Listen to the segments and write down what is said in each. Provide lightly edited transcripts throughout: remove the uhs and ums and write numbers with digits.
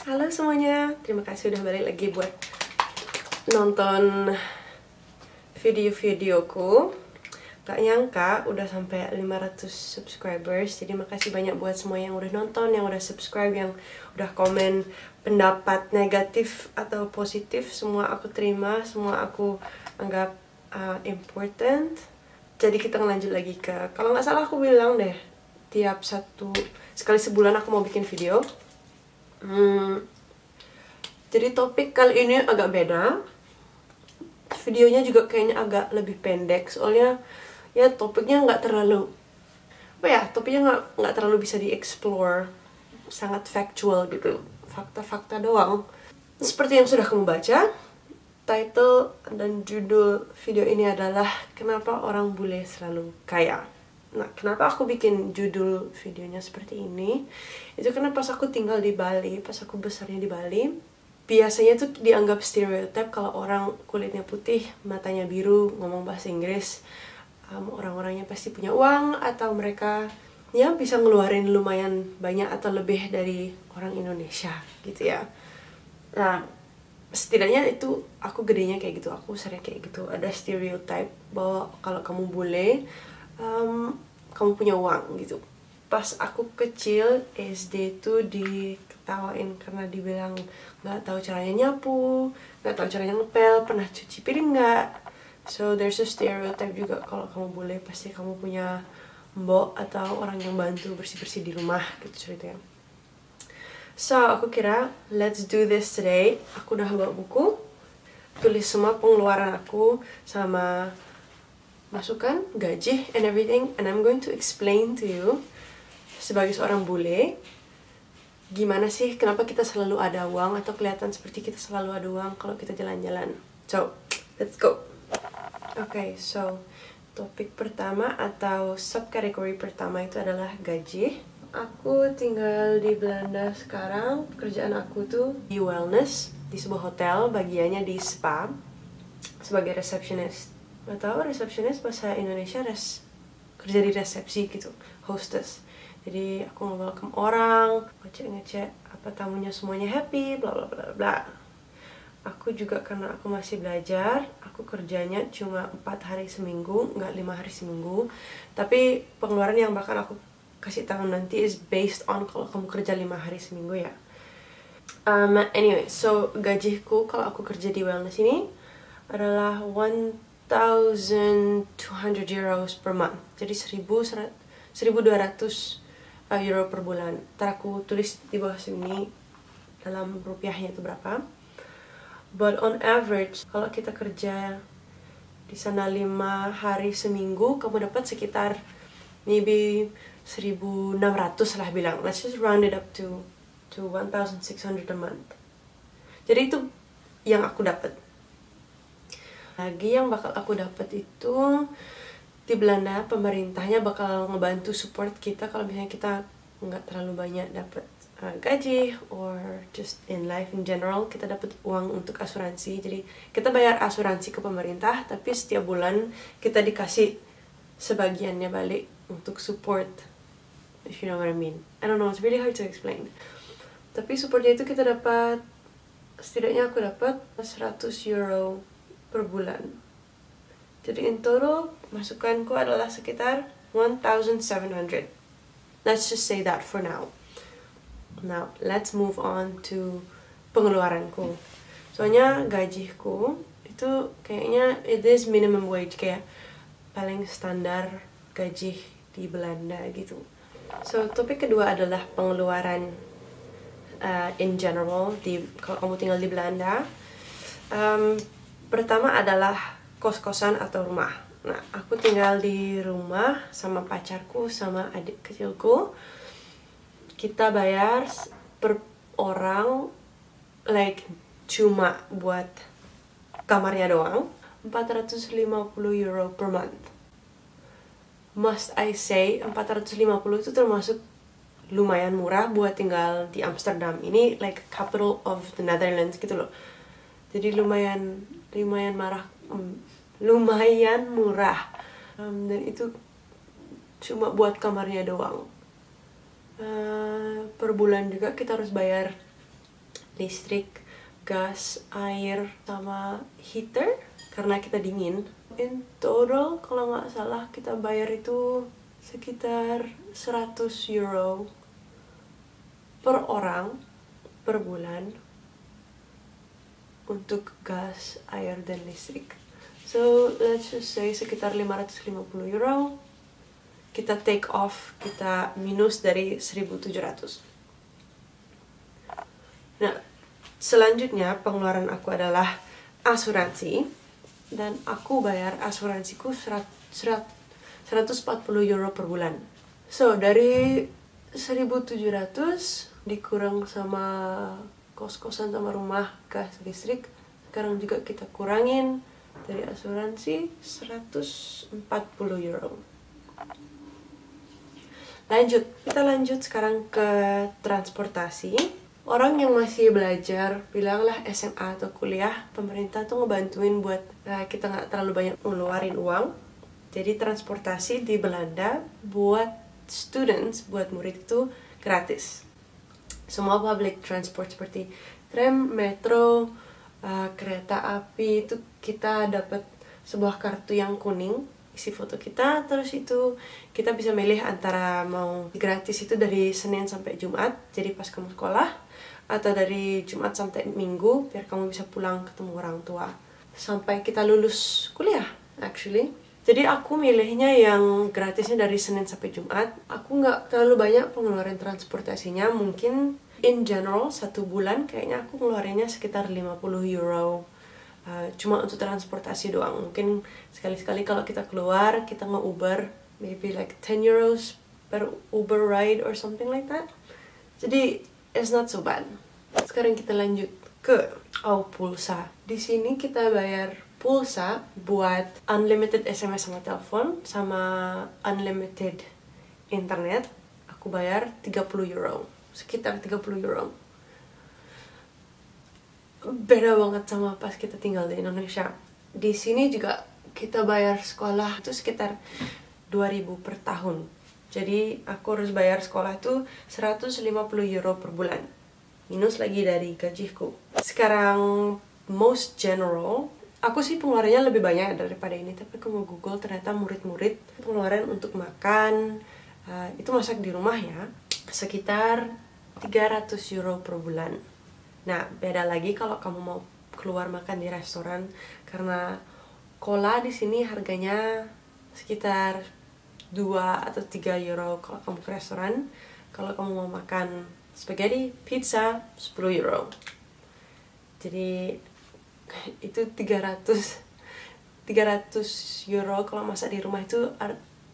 Halo semuanya, terima kasih udah balik lagi buat nonton video-videoku. Gak nyangka udah sampai 500 subscribers. Jadi makasih banyak buat semua yang udah nonton, yang udah subscribe, yang udah komen pendapat negatif atau positif. Semua aku terima, semua aku anggap important. Jadi kita ngelanjut lagi ke, kalau nggak salah aku bilang deh, tiap sekali sebulan aku mau bikin video. Jadi topik kali ini agak beda. Videonya juga kayaknya agak lebih pendek, soalnya ya topiknya nggak terlalu topiknya nggak terlalu bisa dieksplor, sangat factual gitu, fakta-fakta doang. Seperti yang sudah kamu baca, title dan judul video ini adalah Kenapa Orang Bule Selalu Kaya. Nah, kenapa aku bikin judul videonya seperti ini? Itu karena pas aku tinggal di Bali, pas aku besarnya di Bali, biasanya tuh dianggap stereotip kalau orang kulitnya putih, matanya biru, ngomong bahasa Inggris, orang-orangnya pasti punya uang, atau mereka ya bisa ngeluarin lumayan banyak atau lebih dari orang Indonesia gitu ya. Nah, setidaknya itu aku gedenya kayak gitu, aku sering kayak gitu. Ada stereotip bahwa kalau kamu bule, kamu punya uang gitu. Pas aku kecil SD tuh diketawain karena dibilang nggak tahu caranya nyapu, nggak tahu caranya ngepel, pernah cuci piring nggak. So there's a stereotype juga kalau kamu bule pasti kamu punya mbok atau orang yang bantu bersih-bersih di rumah gitu ceritanya. So aku kira let's do this today. Aku udah bawa buku, tulis semua pengeluaran aku sama masukan, gaji, and everything, and I'm going to explain to you sebagai seorang bule gimana sih kenapa kita selalu ada uang atau kelihatan seperti kita selalu ada uang kalau kita jalan-jalan. So, let's go. Okay, so topik pertama atau subkategori pertama itu adalah gaji. Aku tinggal di Belanda sekarang. Pekerjaan aku tuh di wellness, di sebuah hotel, bagiannya di spa, sebagai receptionist. Gak tau receptionist bahasa Indonesia, kerja di resepsi gitu, hostess. Jadi aku nge-welcome orang, ngecek apa tamunya semuanya happy, bla bla bla bla. Aku juga karena aku masih belajar, aku kerjanya cuma 4 hari seminggu, nggak 5 hari seminggu. Tapi pengeluaran yang bakal aku kasih tahu nanti is based on kalau kamu kerja 5 hari seminggu ya. Anyway, so gajiku kalau aku kerja di wellness ini adalah 1,200 euros per month. Jadi 1.200 euro per bulan. Ntar aku tulis di bawah sini dalam rupiahnya itu berapa. But on average, kalau kita kerja di sana 5 hari seminggu, kamu dapat sekitar maybe 1.600 lah bilang. Let's just round it up to 1,600 a month. Jadi itu yang aku dapat. Lagi yang bakal aku dapat itu di Belanda, pemerintahnya bakal ngebantu support kita kalau misalnya kita nggak terlalu banyak dapat gaji or just in life in general, kita dapat uang untuk asuransi. Jadi kita bayar asuransi ke pemerintah, tapi setiap bulan kita dikasih sebagiannya balik untuk support, if you know what I mean. I don't know, it's really hard to explain. Tapi supportnya itu kita dapat, setidaknya aku dapat 100 euro per bulan. Jadi in total masukanku adalah sekitar 1,700. Let's just say that for now. Now let's move on to pengeluaranku. Soalnya gajiku itu kayaknya it is minimum wage, kayak paling standar gaji di Belanda gitu. So topik kedua adalah pengeluaran in general kalau kamu tinggal di Belanda. Pertama adalah kos-kosan atau rumah. Nah, aku tinggal di rumah sama pacarku sama adik kecilku. Kita bayar per orang cuma buat kamarnya doang 450 euro per month. Must I say 450 itu termasuk lumayan murah buat tinggal di Amsterdam. Ini like capital of the Netherlands gitu loh. Jadi lumayan murah. Dan itu cuma buat kamarnya doang. Per bulan juga kita harus bayar listrik, gas, air, sama heater karena kita dingin. In total kalau nggak salah kita bayar itu sekitar 100 euro per orang per bulan untuk gas, air, dan listrik. So let's just say sekitar 550 euro. Kita take off, kita minus dari 1.700. Nah, selanjutnya pengeluaran aku adalah asuransi. Dan aku bayar asuransiku 140 euro per bulan. So, dari 1.700 dikurang sama kos-kosan sama rumah, gas, listrik. Sekarang juga kita kurangin dari asuransi 140 euro. Kita lanjut sekarang ke transportasi. Orang yang masih belajar, bilanglah SMA atau kuliah, pemerintah tuh ngebantuin buat kita nggak terlalu banyak ngeluarin uang. Jadi transportasi di Belanda buat students, buat murid itu gratis. Semua public transport seperti tram, metro, kereta api itu kita dapat sebuah kartu yang kuning, isi foto kita, terus itu kita bisa milih antara mau gratis itu dari Senin sampai Jumat, jadi pas kamu sekolah, atau dari Jumat sampai Minggu biar kamu bisa pulang ketemu orang tua sampai kita lulus kuliah actually. Jadi aku milihnya yang gratisnya dari Senin sampai Jumat. Aku nggak terlalu banyak pengeluaran transportasinya, mungkin in general 1 bulan kayaknya aku ngeluarinnya sekitar 50 euro cuma untuk transportasi doang. Mungkin sekali-sekali kalau kita keluar kita nge-Uber maybe like 10 euros per Uber ride or something like that. Jadi it's not so bad. Sekarang kita lanjut ke pulsa. Di sini kita bayar pulsa buat unlimited SMS sama telepon sama unlimited internet. Aku bayar 30 euro. Sekitar 30 euro. Beda banget sama pas kita tinggal di Indonesia. Di sini juga kita bayar sekolah itu sekitar 2.000 per tahun. Jadi aku harus bayar sekolah itu 150 euro per bulan. Minus lagi dari gajiku. Sekarang most general, aku sih pengeluarannya lebih banyak daripada ini. Tapi aku mau Google ternyata murid-murid pengeluaran untuk makan, itu masak di rumah ya, sekitar 300 euro per bulan. Nah, beda lagi kalau kamu mau keluar makan di restoran. Karena cola di sini harganya sekitar 2 atau 3 euro kalau kamu ke restoran. Kalau kamu mau makan spaghetti, pizza, 10 euro. Jadi itu 300 euro kalau masak di rumah itu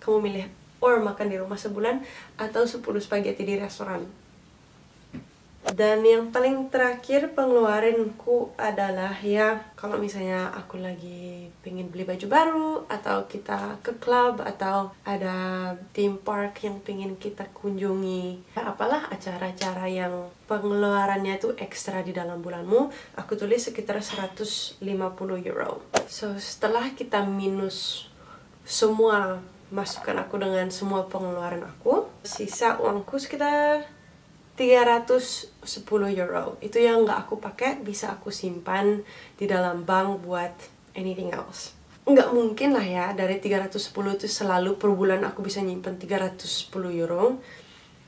kamu milih or makan di rumah sebulan atau 10 spaghetti di restoran. Dan yang paling terakhir pengeluaranku adalah ya kalau misalnya aku lagi pengen beli baju baru, atau kita ke klub, atau ada theme park yang pengen kita kunjungi, apalah acara-acara yang pengeluarannya itu ekstra di dalam bulanmu, aku tulis sekitar 150 euro. So setelah kita minus semua masukan aku dengan semua pengeluaran aku, sisa uangku sekitar 310 euro. Itu yang nggak aku pakai, bisa aku simpan di dalam bank buat anything else. Nggak mungkin lah ya, dari 310 itu selalu per bulan aku bisa nyimpan 310 euro.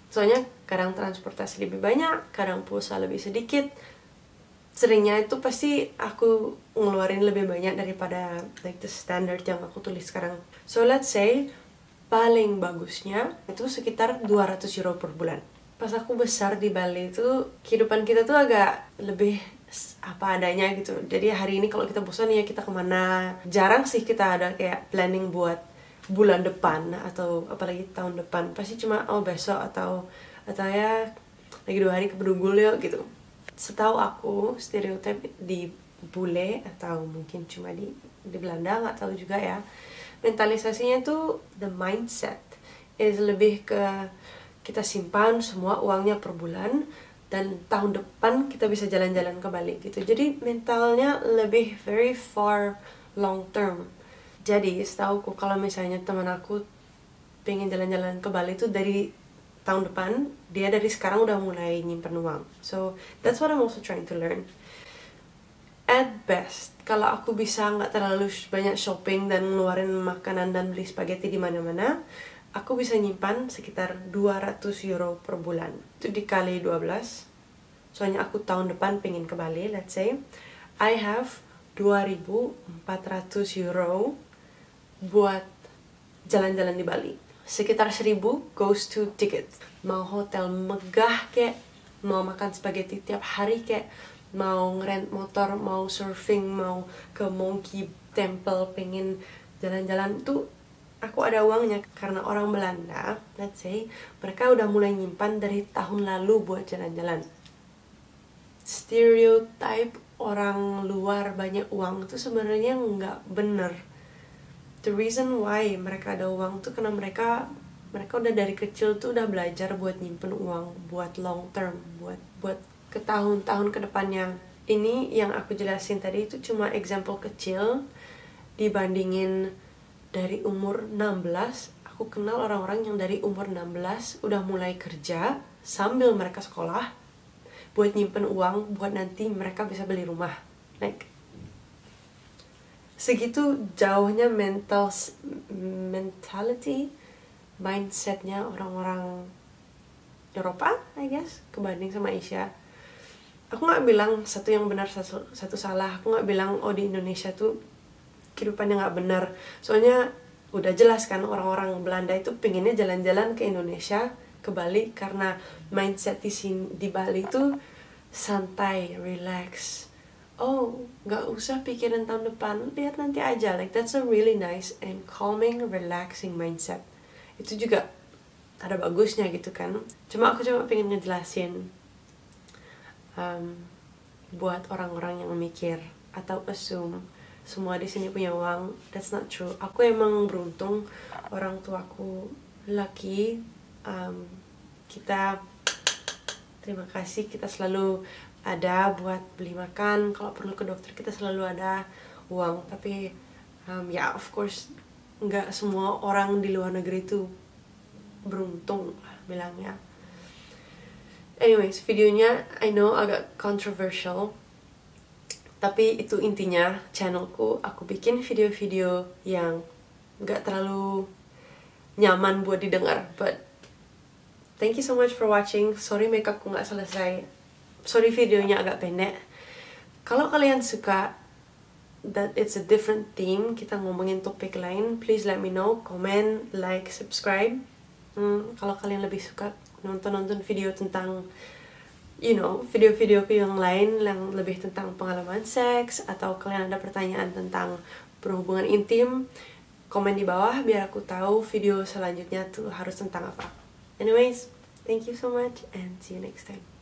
Soalnya kadang transportasi lebih banyak, kadang pulsa lebih sedikit. Seringnya itu pasti aku ngeluarin lebih banyak daripada like the standard yang aku tulis sekarang. So let's say, paling bagusnya itu sekitar 200 euro per bulan. Pas aku besar di Bali itu, kehidupan kita tuh agak lebih apa adanya gitu. Jadi hari ini kalau kita bosan ya kita kemana. Jarang sih kita ada kayak planning buat bulan depan atau apalagi tahun depan. Pasti cuma besok atau ya lagi 2 hari ke Bedugul yuk gitu. Setahu aku stereotip di bule atau mungkin cuma di Belanda, nggak tahu juga ya. Mentalisasinya tuh the mindset is lebih ke kita simpan semua uangnya per bulan dan tahun depan kita bisa jalan-jalan ke Bali gitu. Jadi mentalnya lebih very far long term. Jadi setauku kalau misalnya teman aku pengen jalan-jalan ke Bali itu dari tahun depan, dia dari sekarang udah mulai nyimpen uang. So that's what I'm also trying to learn. At best, kalau aku bisa nggak terlalu banyak shopping dan ngeluarin makanan dan beli spaghetti di mana-mana, aku bisa nyimpan sekitar 200 euro per bulan. Itu dikali 12. Soalnya aku tahun depan pengen ke Bali, let's say. I have 2.400 euro buat jalan-jalan di Bali. Sekitar 1.000 goes to ticket. Mau hotel megah kek, mau makan spaghetti tiap hari kek, mau ngerent motor, mau surfing, mau ke Monkey Temple, pengen jalan-jalan tuh aku ada uangnya. Karena orang Belanda, let's say, mereka udah mulai nyimpan dari tahun lalu buat jalan-jalan. Stereotype orang luar banyak uang itu sebenarnya nggak bener. The reason why mereka ada uang tuh karena mereka udah dari kecil tuh udah belajar buat nyimpen uang buat long term, buat ke tahun-tahun ke depannya. Ini yang aku jelasin tadi itu cuma example kecil. Dibandingin dari umur 16, aku kenal orang-orang yang dari umur 16 udah mulai kerja sambil mereka sekolah buat nyimpen uang buat nanti mereka bisa beli rumah. Like, segitu jauhnya mindsetnya orang-orang Eropa, I guess, kebanding sama Asia. Aku nggak bilang satu yang benar, satu salah. Aku nggak bilang di Indonesia tuh kehidupannya nggak benar. Soalnya udah jelas kan orang-orang Belanda itu pengennya jalan-jalan ke Indonesia, ke Bali, karena mindset di Bali tuh santai, relax. Nggak usah pikirin tahun depan, lihat nanti aja. Like, that's a really nice and calming, relaxing mindset. Itu juga ada bagusnya gitu kan. Cuma aku pengen ngejelasin buat orang-orang yang mikir atau assume semua di sini punya uang. That's not true. Aku emang beruntung, orang tuaku lucky. Kita terima kasih, kita selalu ada buat beli makan. Kalau perlu ke dokter kita selalu ada uang. Tapi ya of course nggak semua orang di luar negeri itu beruntung lah bilangnya. Anyways, videonya I know agak controversial, tapi itu intinya channelku. Aku bikin video-video yang gak terlalu nyaman buat didengar. But thank you so much for watching. Sorry makeupku gak selesai. Sorry videonya agak pendek. Kalau kalian suka that it's a different theme, kita ngomongin topik lain, please let me know. Comment, like, subscribe. Kalau kalian lebih suka nonton video tentang video-videoku yang lain yang lebih tentang pengalaman seks, atau kalian ada pertanyaan tentang berhubungan intim, komen di bawah biar aku tahu video selanjutnya tuh harus tentang apa. Anyways, thank you so much and see you next time.